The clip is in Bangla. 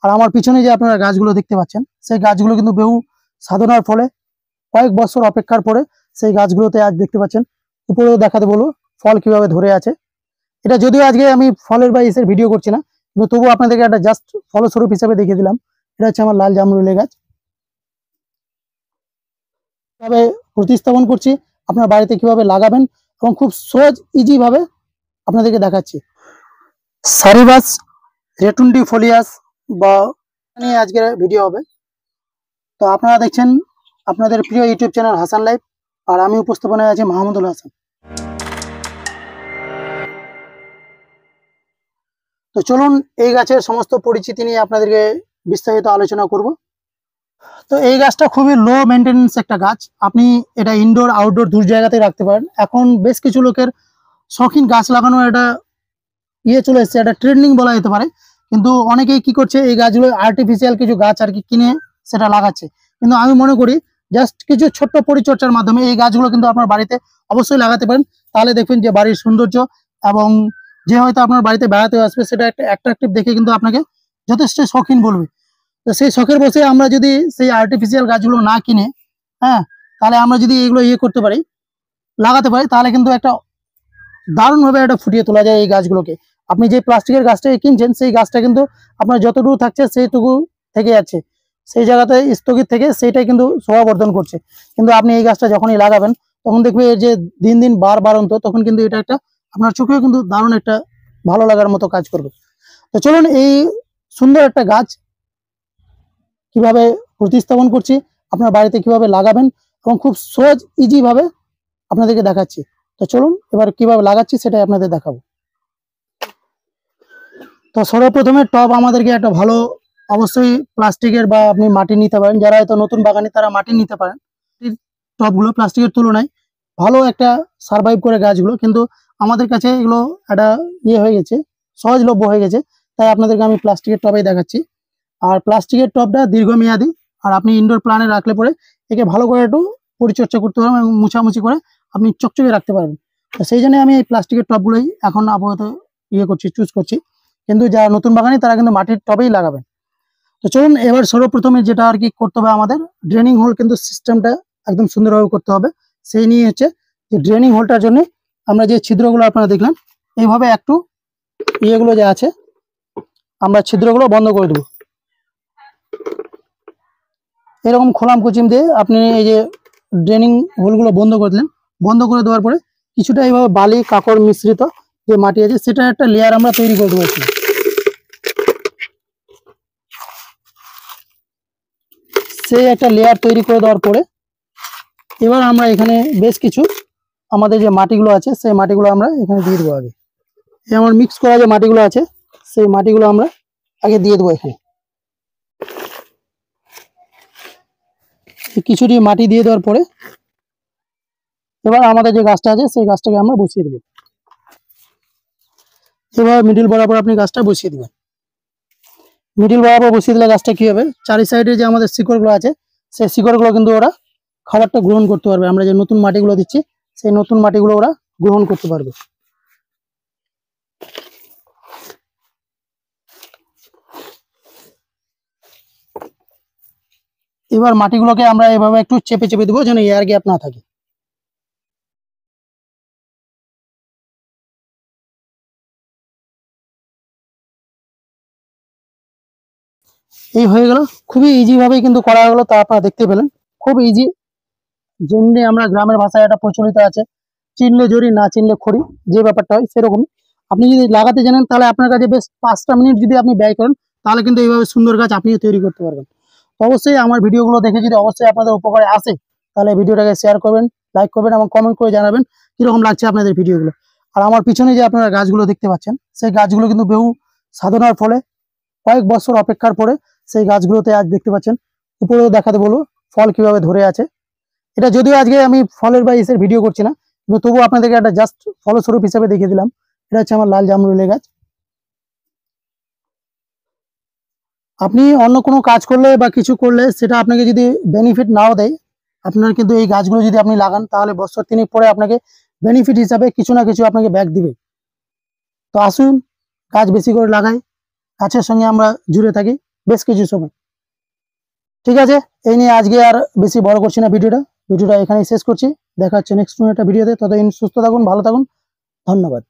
আর আমার পিছনে যে আপনারা গাছগুলো দেখতে পাচ্ছেন, সেই গাছগুলো কিন্তু বহু সাধনার ফলে কয়েক বছর অপেক্ষার পরে সেই গাছগুলোতে আজ দেখতে পাচ্ছেন উপরেও দেখাতে বলবো ফল কিভাবে ধরে আছে। এটা যদিও আজকে আমি ফলের বা ইসের ভিডিও করছি না, কিন্তু তবুও আপনাদেরকে একটা জাস্ট ফলস্বরূপ হিসাবে দেখিয়ে দিলাম। এটা হচ্ছে আমার লাল জামরুলের গাছ। কিভাবে প্রতিস্থাপন করছি, আপনার বাড়িতে কিভাবে লাগাবেন এবং খুব সহজ ইজি ভাবে আপনাদেরকে দেখাচ্ছি। সারিবাস রেটুন্ডিফোলিয়াস বা নিয়ে আজকের ভিডিও হবে। তো আপনারা দেখছেন আপনাদের প্রিয় ইউটিউব চ্যানেল হাসান লাইভ, আর আমি উপস্থাপনায় আছি মাহমুদুল হাসান। তো চলুন এই গাছের সমস্ত পরিচিতি নিয়ে আপনাদেরকে বিস্তারিত আলোচনা করব। তো এই গাছটা খুবই লো মেনটেন্যান্স একটা গাছ। আপনি এটা ইনডোর আউটডোর দু জায়গাতে রাখতে পারেন। এখন বেশ কিছু লোকের শৌখিন গাছ লাগানোর একটা চলে এসছে, একটা ট্রেন্ডিং বলা যেতে পারে। কিন্তু অনেকেই কি করছে, এই গাছগুলো আর্টিফিশিয়াল কিছু গাছ আর কি কিনে সেটা লাগাচ্ছে। কিন্তু আমি মনে করি জাস্ট কিছু ছোট্ট পরিচর্যার মাধ্যমে এই গাছগুলো কিন্তু আপনার বাড়িতে অবশ্যই লাগাতে পারেন। তাহলে দেখবেন যে বাড়ির সৌন্দর্য এবং যে হয়তো আপনার বাড়িতে বেড়াতে আসবে সেটা একটা অ্যাট্রাকটিভ দেখে কিন্তু আপনাকে যথেষ্ট শৌখিন বলবে। তো সেই শখের বসে আমরা যদি সেই আর্টিফিশিয়াল গাছগুলো না কিনে, হ্যাঁ, তাহলে আমরা যদি এগুলো করতে পারি, লাগাতে পারি, তাহলে কিন্তু একটা দারুণভাবে একটা ফুটিয়ে তোলা যায় এই গাছগুলোকে। আপনি যে প্লাস্টিকের গাছটা কিনছেন সেই গাছটা কিন্তু আপনার যতটুকু থাকছে সেইটুকু থেকে যাচ্ছে, সেই জায়গাতে স্থগিত থেকে সেইটাই কিন্তু শোভাবর্ধন করছে। কিন্তু আপনি এই গাছটা যখনই লাগাবেন তখন দেখবে যে দিন দিন বাড়ন্ত, তখন কিন্তু এটা একটা আপনার চোখেও কিন্তু দারুণ একটা ভালো লাগার মতো কাজ করবে। তো চলুন এই সুন্দর একটা গাছ কিভাবে প্রতিস্থাপন করছি, আপনার বাড়িতে কিভাবে লাগাবেন এবং খুব সহজ ইজি ভাবে আপনাদেরকে দেখাচ্ছি। তো চলুন এবার কিভাবে লাগাচ্ছি সেটাই আপনাদের দেখাবো। তো সর্বপ্রথমে টব আমাদেরকে একটা ভালো, অবশ্যই প্লাস্টিকের বা আপনি মাটি নিতে পারেন। যারা হয়তো নতুন বাগানে তারা মাটি নিতে পারেন। টবগুলো প্লাস্টিকের তুলনায় ভালো একটা সার্ভাইভ করে গাছগুলো, কিন্তু আমাদের কাছে এগুলো একটা হয়ে গেছে, সহজলভ্য হয়ে গেছে, তাই আপনাদেরকে আমি প্লাস্টিকের টবেই দেখাচ্ছি। আর প্লাস্টিকের টবটা দীর্ঘমেয়াদী, আর আপনি ইনডোর প্ল্যানে রাখলে পরে একে ভালো করে একটু পরিচর্যা করতে পারবেন এবং মুছামুছি করে আপনি চকচকে রাখতে পারবেন। তো সেই জন্য আমি এই প্লাস্টিকের টবগুলোই এখন আপাতত চুজ করছি। কিন্তু যারা নতুন বাগানি তারা কিন্তু মাটির টবেই লাগাবেন। তো চলুন এবার সর্বপ্রথমে যেটা আর কি করতে হবে, আমাদের ড্রেনিং হোল কিন্তু সিস্টেমটা একদম সুন্দরভাবে করতে হবে। সেই নিয়ে হচ্ছে যে ড্রেনিং হোলটার জন্য আমরা যে ছিদ্রগুলো আপনারা দেখলেন, এইভাবে একটু ইয়েগুলো যে আছে আমরা ছিদ্রগুলো বন্ধ করে দেবো। এরকম খোলাম কুচিম দিয়ে আপনি এই যে ড্রেনিং হোলগুলো বন্ধ করে দিলেন। বন্ধ করে দেওয়ার পরে কিছুটা এইভাবে বালি কাকড় মিশ্রিত যে মাটি আছে সেটা একটা লেয়ার আমরা তৈরি করে দেবো। সেই একটা লেয়ার তৈরি করে দেওয়ার পরে এবার আমরা এখানে বেশ কিছু আমাদের যে মাটিগুলো আছে সেই মাটিগুলো আমরা এখানে দিয়ে দেবো। আগে এই আমার মিক্স করা যে মাটিগুলো আছে সেই মাটিগুলো আমরা আগে দিয়ে দেবো। এখানে কিছুটি মাটি দিয়ে দেওয়ার পরে এবার আমাদের যে গাছটা আছে সেই গাছটাকে আমরা বসিয়ে দেবো। এবার মিডিল বরাবর আপনি গাছটা বসিয়ে দেবেন। মিডিল বরাবর বসিয়ে দিলে গাছটা কি হবে, চারি সাইডে যে আমাদের শিকড়গুলো আছে সেই শিকড়গুলো কিন্তু ওরা খাবারটা গ্রহণ করতে পারবে। আমরা যে নতুন মাটিগুলো দিচ্ছি সেই নতুন মাটিগুলো ওরা গ্রহণ করতে পারবে। এবার মাটিগুলোকে আমরা এভাবে একটু চেপে চেপে দেবো যেন এয়ার গ্যাপ না থাকে। এই হয়ে গেল, খুবই ইজি ভাবেই কিন্তু করা হলো, তা আপনারা দেখতে পেলেন। খুব ইজি, যেমনি আমরা গ্রামের ভাষায় একটা প্রচলিত আছে, চিনলে জড়ি না চিনলে খড়ি, যে ব্যাপারটা হয় সেরকম। আপনি যদি লাগাতে জানেন তাহলে আপনার কাছে বেশ 5টা মিনিট যদি আপনি ব্যয় করেন তাহলে কিন্তু এইভাবে সুন্দর গাছ আপনিও তৈরি করতে পারবেন। অবশ্যই আমার ভিডিওগুলো দেখে যদি অবশ্যই আপনাদের উপকারে আসে তাহলে ভিডিওটাকে শেয়ার করবেন, লাইক করবেন এবং কমেন্ট করে জানাবেন কিরকম লাগছে আপনাদের ভিডিওগুলো। আর আমার পিছনে যে আপনারা গাছগুলো দেখতে পাচ্ছেন সেই গাছগুলো কিন্তু বহু সাধনার ফলে কয়েক বছর অপেক্ষার পরে সেই গাছগুলোতে আজ দেখতে পাচ্ছেন উপরেও দেখাতে বলবো ফল কিভাবে ধরে আছে। এটা যদিও আজকে আমি ফলের বা ইসের ভিডিও করছি না, কিন্তু তবুও আপনাদেরকে একটা জাস্ট ফলস্বরূপ হিসাবে দেখিয়ে দিলাম। এটা হচ্ছে আমার লাল জামরুলের গাছ। আপনি অন্য কোনো কাজ করলে বা কিছু করলে সেটা আপনাকে যদি বেনিফিট নাও দেয়, আপনার কিন্তু এই গাছগুলো যদি আপনি লাগান তাহলে বছর 3 পরে আপনাকে বেনিফিট হিসাবে কিছু না কিছু আপনাকে ব্যাক দিবে। তো আসুন গাছ বেশি করে লাগাই, গাছের সঙ্গে আমরা জুড়ে থাকি। বেশ কিছু সময়। ঠিক আছে, এই নিয়ে আজকে আর বেশি বড় করছি না ভিডিওটা এখানেই শেষ করছি। দেখা হচ্ছে নেক্সট কোনো একটা ভিডিওতে। ততদিন সুস্থ থাকুন, ভালো থাকুন, ধন্যবাদ।